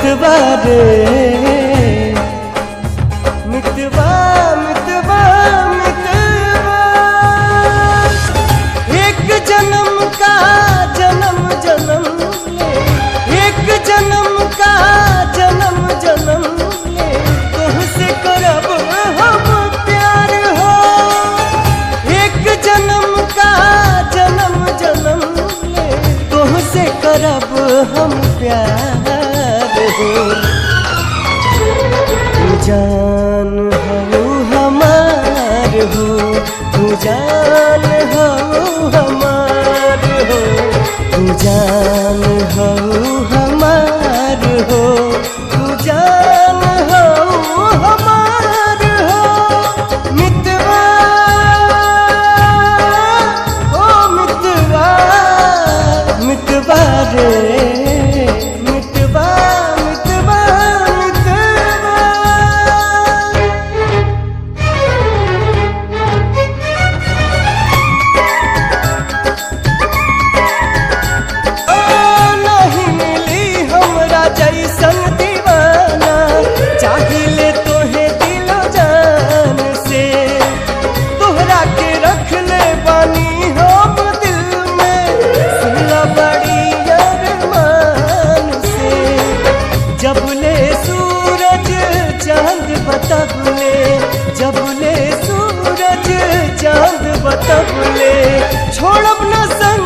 मितवा रे मितवा मितवा मितवा। एक जन्म का जन्म जन्म ले, एक जन्म का जन्म जन्म ले, तुमसे करब हम प्यार हो। एक जन्म का जन्म जन्म ले, तुमसे करब हम प्यार हो। तू जान हो हमार हो, तू जान हो हमार हो, तू जान हो हमार हो, तू जान हो हमार हो। मितवा ओ मितवा मितवा रे मितवा मितवा मितवा। ओ नहीं मिली हमरा जैसन दीवाना, चाहिए तोहे दिलो जान से। तोहरा के रख ले बानी हम दिल में, सुनला बड़ी अरमान से। जब ले सूरज चांद बतबले, जब ले सूरज चांद बतबले, छोड़ब न संग